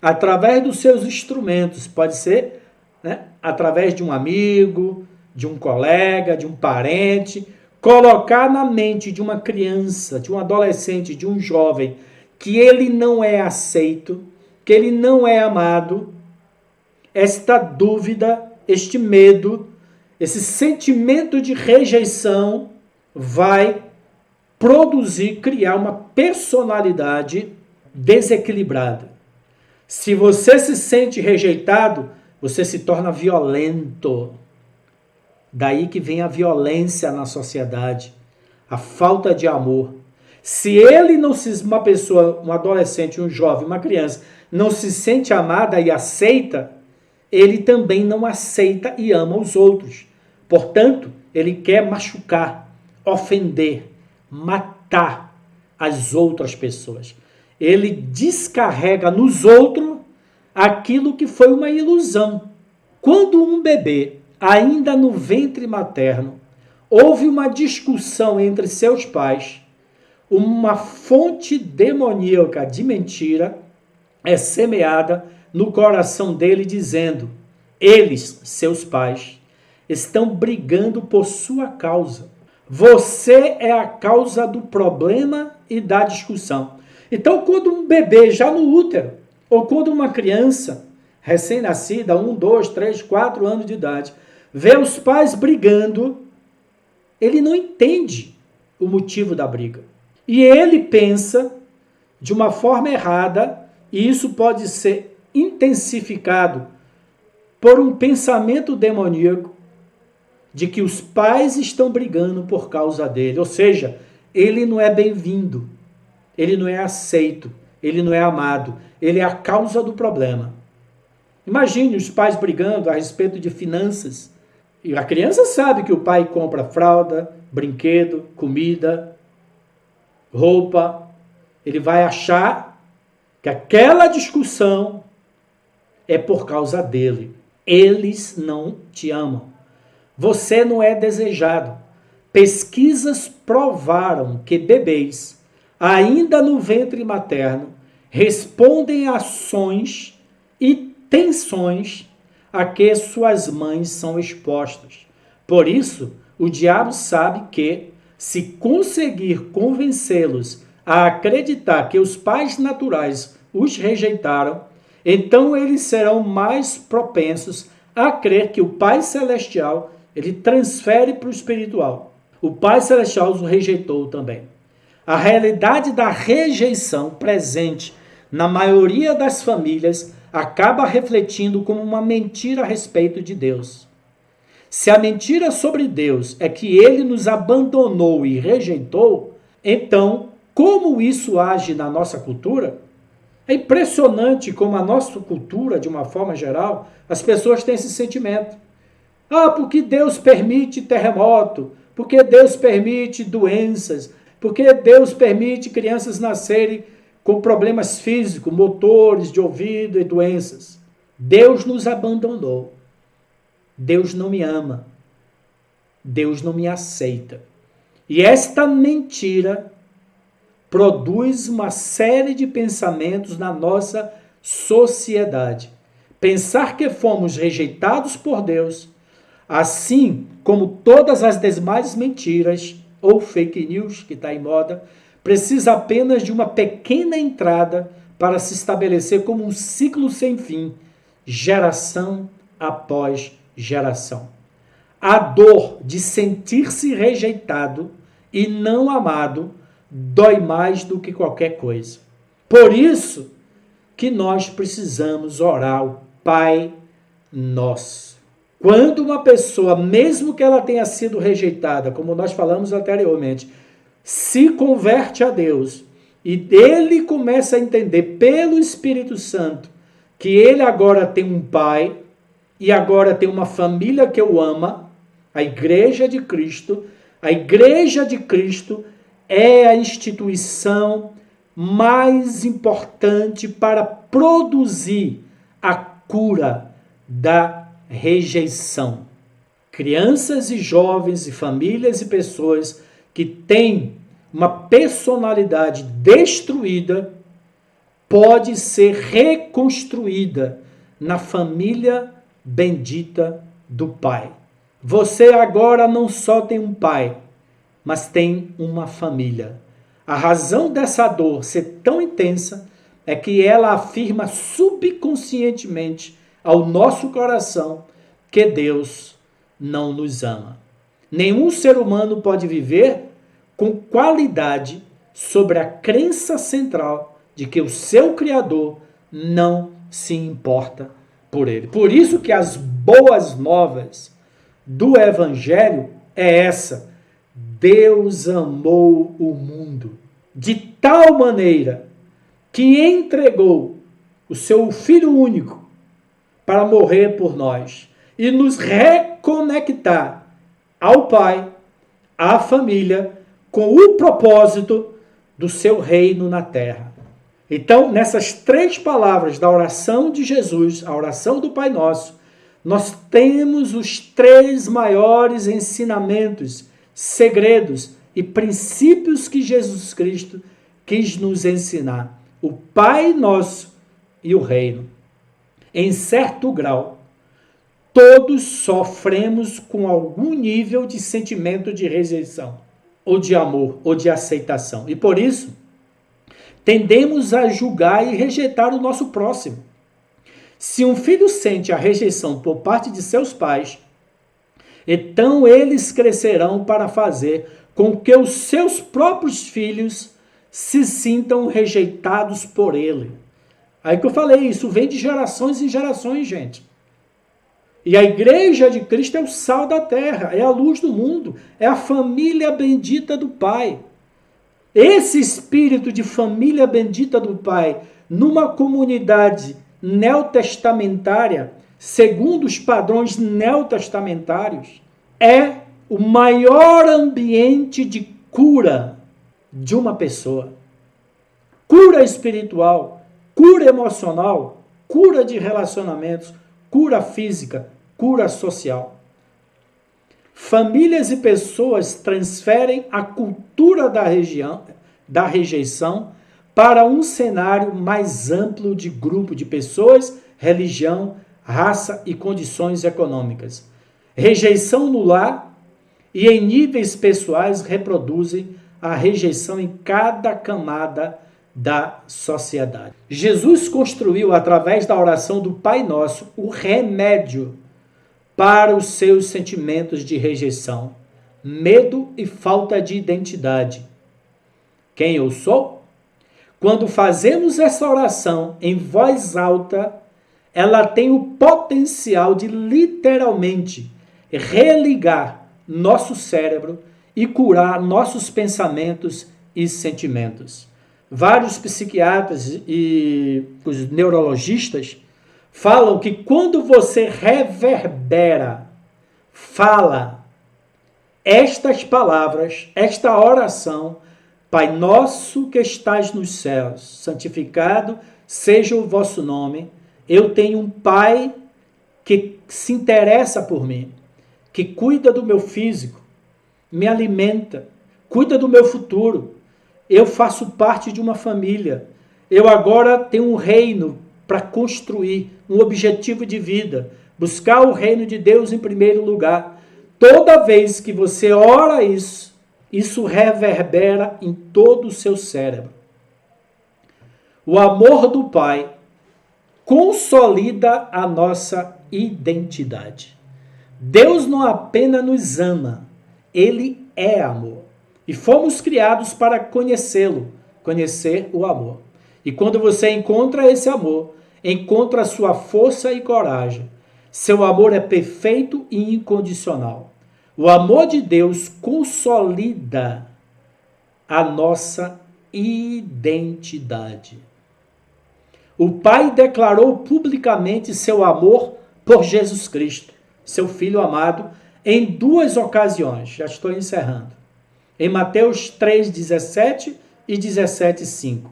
através dos seus instrumentos, pode ser através de um amigo, de um colega, de um parente, colocar na mente de uma criança, de um adolescente, de um jovem, que ele não é aceito, que ele não é amado, esta dúvida, este medo, esse sentimento de rejeição vai produzir, criar uma personalidade desequilibrada. Se você se sente rejeitado, você se torna violento. Daí que vem a violência na sociedade, a falta de amor. Se ele não se, uma pessoa, um adolescente, um jovem, uma criança, não se sente amada e aceita, ele também não aceita e ama os outros. Portanto, ele quer machucar, ofender, matar as outras pessoas. Ele descarrega nos outros aquilo que foi uma ilusão. Quando um bebê, ainda no ventre materno, houve uma discussão entre seus pais, uma fonte demoníaca de mentira é semeada no coração dele, dizendo: eles, seus pais, estão brigando por sua causa. Você é a causa do problema e da discussão. Então, quando um bebê já no útero, ou quando uma criança recém-nascida, 1, 2, 3, 4 anos de idade, vê os pais brigando, ele não entende o motivo da briga. E ele pensa de uma forma errada, e isso pode ser intensificado por um pensamento demoníaco de que os pais estão brigando por causa dele. Ou seja, ele não é bem-vindo, ele não é aceito, ele não é amado, ele é a causa do problema. Imagine os pais brigando a respeito de finanças. E a criança sabe que o pai compra fralda, brinquedo, comida, roupa. Ele vai achar que aquela discussão é por causa dele. Eles não te amam. Você não é desejado. Pesquisas provaram que bebês, ainda no ventre materno, respondem a ações e tensões a que suas mães são expostas. Por isso, o diabo sabe que, se conseguir convencê-los a acreditar que os pais naturais os rejeitaram, então eles serão mais propensos a crer que o Pai Celestial ele transfere para o espiritual. O Pai Celestial os rejeitou também. A realidade da rejeição presente na maioria das famílias acaba refletindo como uma mentira a respeito de Deus. Se a mentira sobre Deus é que ele nos abandonou e rejeitou, então, como isso age na nossa cultura? É impressionante como a nossa cultura, de uma forma geral, as pessoas têm esse sentimento. Ah, porque Deus permite terremoto, porque Deus permite doenças, porque Deus permite crianças nascerem com problemas físicos, motores de ouvido e doenças. Deus nos abandonou. Deus não me ama. Deus não me aceita. E esta mentira produz uma série de pensamentos na nossa sociedade. Pensar que fomos rejeitados por Deus, assim como todas as demais mentiras ou fake news que está em moda, precisa apenas de uma pequena entrada para se estabelecer como um ciclo sem fim, geração após geração. A dor de sentir-se rejeitado e não amado dói mais do que qualquer coisa. Por isso que nós precisamos orar ao Pai Nosso. Quando uma pessoa, mesmo que ela tenha sido rejeitada, como nós falamos anteriormente, se converte a Deus e ele começa a entender pelo Espírito Santo que ele agora tem um pai e agora tem uma família que o ama, a Igreja de Cristo. A Igreja de Cristo é a instituição mais importante para produzir a cura da rejeição. Crianças e jovens e famílias e pessoas que têm uma personalidade destruída pode ser reconstruída na família bendita do Pai. Você agora não só tem um pai, mas tem uma família. A razão dessa dor ser tão intensa é que ela afirma subconscientemente ao nosso coração que Deus não nos ama. Nenhum ser humano pode viver com qualidade sobre a crença central de que o seu Criador não se importa por ele. Por isso que as boas novas do Evangelho é essa: Deus amou o mundo de tal maneira que entregou o seu Filho único para morrer por nós e nos reconectar ao Pai, à família, com o propósito do seu reino na terra. Então, nessas três palavras da oração de Jesus, a oração do Pai Nosso, nós temos os três maiores ensinamentos, segredos e princípios que Jesus Cristo quis nos ensinar: o Pai Nosso e o reino. Em certo grau, todos sofremos com algum nível de sentimento de rejeição, ou de amor, ou de aceitação. E por isso, tendemos a julgar e rejeitar o nosso próximo. Se um filho sente a rejeição por parte de seus pais, então eles crescerão para fazer com que os seus próprios filhos se sintam rejeitados por ele. Aí que eu falei, isso vem de gerações em gerações, gente. E a Igreja de Cristo é o sal da terra, é a luz do mundo, é a família bendita do Pai. Esse espírito de família bendita do Pai, numa comunidade neotestamentária, segundo os padrões neotestamentários, é o maior ambiente de cura de uma pessoa. Cura espiritual, cura emocional, cura de relacionamentos, cura física, cura social. Famílias e pessoas transferem a cultura da rejeição para um cenário mais amplo de grupo de pessoas, religião, raça e condições econômicas. Rejeição no lar e em níveis pessoais reproduzem a rejeição em cada camada da sociedade. Jesus construiu, através da oração do Pai Nosso, o remédio para os seus sentimentos de rejeição, medo e falta de identidade. Quem eu sou? Quando fazemos essa oração em voz alta, ela tem o potencial de literalmente religar nosso cérebro e curar nossos pensamentos e sentimentos. Vários psiquiatras e os neurologistas falam que quando você reverbera, fala estas palavras, esta oração, Pai nosso que estás nos céus, santificado seja o vosso nome. Eu tenho um Pai que se interessa por mim, que cuida do meu físico, me alimenta, cuida do meu futuro. Eu faço parte de uma família. Eu agora tenho um reino para construir, um objetivo de vida, buscar o reino de Deus em primeiro lugar. Toda vez que você ora isso reverbera em todo o seu cérebro. O amor do Pai consolida a nossa identidade. Deus não apenas nos ama, Ele é amor. E fomos criados para conhecê-lo, conhecer o amor. E quando você encontra esse amor, encontra sua força e coragem. Seu amor é perfeito e incondicional. O amor de Deus consolida a nossa identidade. O Pai declarou publicamente seu amor por Jesus Cristo, seu Filho amado, em duas ocasiões. Já estou encerrando. Em Mateus 3:17 e 17:5.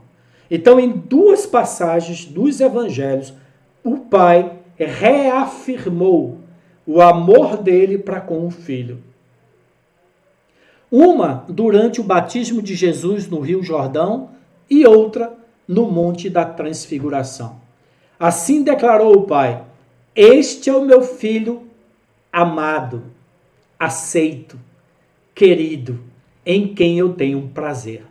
Então, em duas passagens dos evangelhos, o Pai reafirmou o amor dele para com o Filho. Uma durante o batismo de Jesus no Rio Jordão e outra no Monte da Transfiguração. Assim declarou o Pai: este é o meu Filho amado, aceito, querido, em quem eu tenho prazer.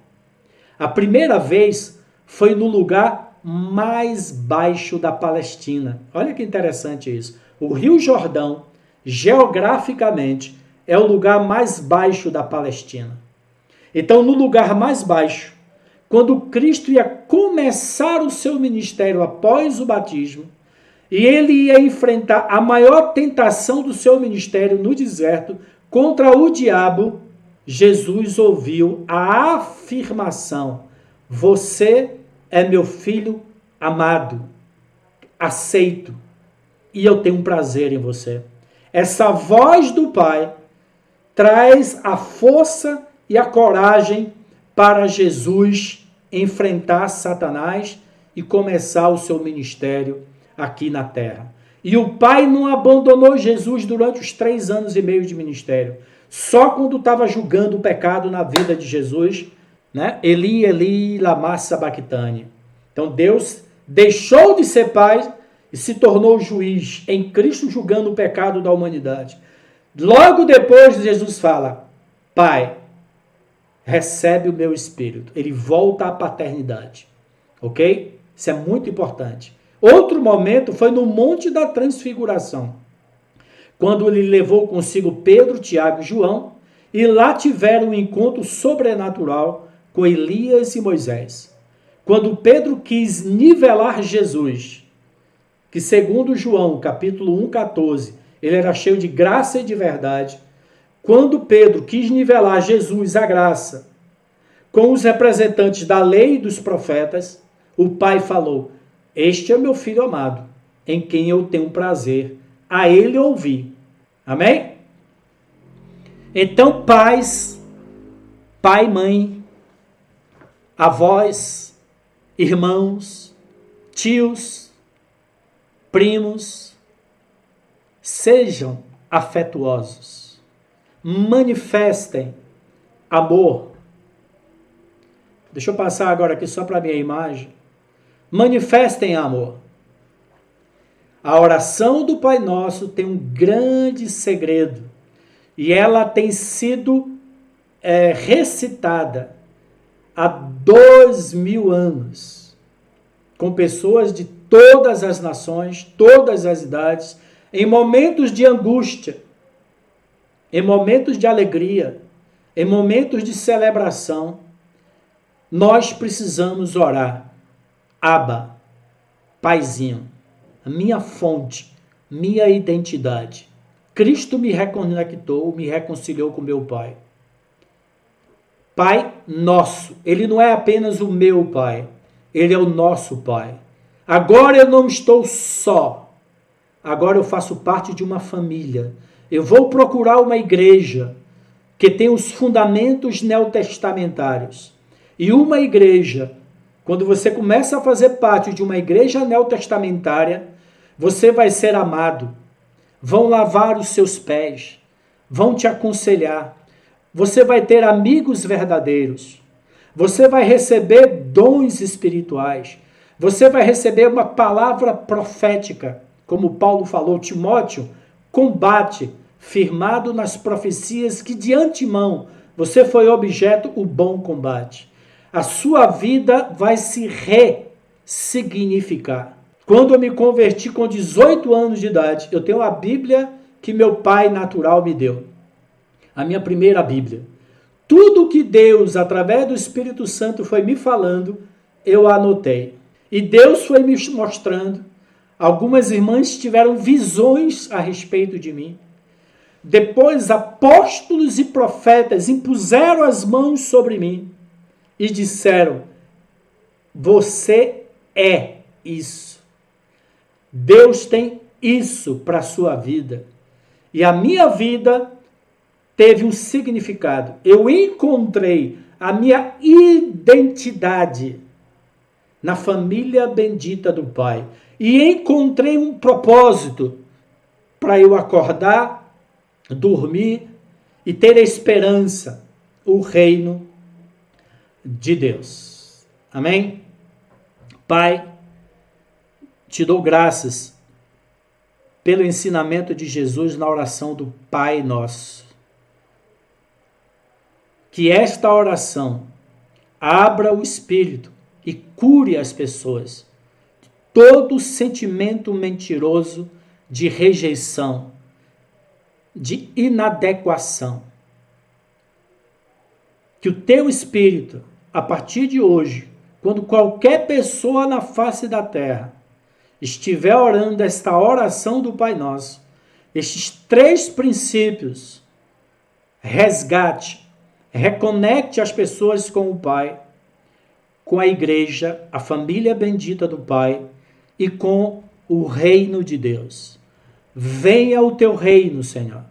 A primeira vez foi no lugar mais baixo da Palestina. Olha que interessante isso. O Rio Jordão, geograficamente, é o lugar mais baixo da Palestina. Então, no lugar mais baixo, quando Cristo ia começar o seu ministério após o batismo, e ele ia enfrentar a maior tentação do seu ministério no deserto contra o diabo, Jesus ouviu a afirmação: você é meu filho amado, aceito, e eu tenho um prazer em você. Essa voz do Pai traz a força e a coragem para Jesus enfrentar Satanás e começar o seu ministério aqui na terra. E o Pai não abandonou Jesus durante os 3 anos e meio de ministério. Só quando estava julgando o pecado na vida de Jesus, né? Eli, Eli, lama sabachthani. Então Deus deixou de ser Pai e se tornou juiz em Cristo, julgando o pecado da humanidade. Logo depois, Jesus fala: Pai, recebe o meu espírito. Ele volta à paternidade. Ok? Isso é muito importante. Outro momento foi no Monte da Transfiguração, quando ele levou consigo Pedro, Tiago e João, e lá tiveram um encontro sobrenatural com Elias e Moisés. Quando Pedro quis nivelar Jesus, que segundo João, capítulo 1:14, ele era cheio de graça e de verdade. Quando Pedro quis nivelar Jesus, a graça, com os representantes da lei e dos profetas, o Pai falou: este é meu filho amado, em quem eu tenho prazer, a ele ouvir. Amém? Então, pais, pai, mãe, avós, irmãos, tios, primos, sejam afetuosos, manifestem amor. Deixa eu passar agora aqui só para a minha imagem. Manifestem amor. A oração do Pai Nosso tem um grande segredo e ela tem sido recitada há 2000 anos, com pessoas de todas as nações, todas as idades, em momentos de angústia, em momentos de alegria, em momentos de celebração. Nós precisamos orar. Abba, Paizinho, minha fonte, minha identidade. Cristo me reconectou, me reconciliou com meu Pai. Pai nosso, Ele não é apenas o meu Pai, Ele é o nosso Pai. Agora eu não estou só, agora eu faço parte de uma família. Eu vou procurar uma igreja que tem os fundamentos neotestamentários. E uma igreja, quando você começa a fazer parte de uma igreja neotestamentária, você vai ser amado, vão lavar os seus pés, vão te aconselhar, você vai ter amigos verdadeiros, você vai receber dons espirituais, você vai receber uma palavra profética, como Paulo falou, Timóteo, combate, firmado nas profecias que de antemão você foi objeto o bom combate. A sua vida vai se ressignificar. Quando eu me converti com 18 anos de idade, eu tenho a Bíblia que meu pai natural me deu. A minha primeira Bíblia. Tudo que Deus, através do Espírito Santo, foi me falando, eu anotei. E Deus foi me mostrando. Algumas irmãs tiveram visões a respeito de mim. Depois, apóstolos e profetas impuseram as mãos sobre mim e disseram: você é isso. Deus tem isso para a sua vida. E a minha vida teve um significado. Eu encontrei a minha identidade na família bendita do Pai. E encontrei um propósito para eu acordar, dormir e ter esperança, o reino de Deus. Amém? Pai, te dou graças pelo ensinamento de Jesus na oração do Pai Nosso. Que esta oração abra o espírito e cure as pessoas de todo sentimento mentiroso de rejeição, de inadequação. Que o teu espírito, a partir de hoje, quando qualquer pessoa na face da terra estiver orando esta oração do Pai Nosso, estes 3 princípios, resgate, reconecte as pessoas com o Pai, com a igreja, a família bendita do Pai e com o reino de Deus. Venha o teu reino, Senhor.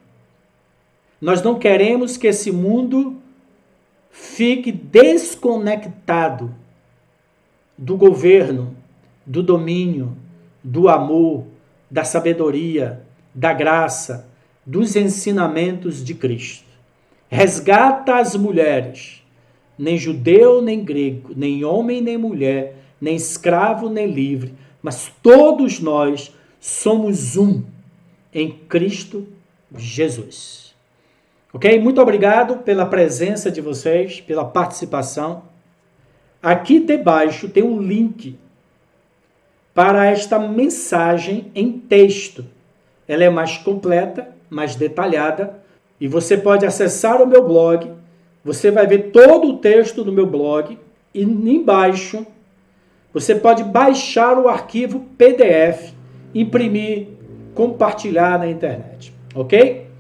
Nós não queremos que esse mundo fique desconectado do governo, do domínio, do amor, da sabedoria, da graça, dos ensinamentos de Cristo. Resgata as mulheres, nem judeu nem grego, nem homem nem mulher, nem escravo nem livre, mas todos nós somos um em Cristo Jesus. Ok? Muito obrigado pela presença de vocês, pela participação. Aqui debaixo tem um link para esta mensagem em texto. Ela é mais completa, mais detalhada, e você pode acessar o meu blog, você vai ver todo o texto do meu blog, e embaixo você pode baixar o arquivo PDF, imprimir, compartilhar na internet. Ok?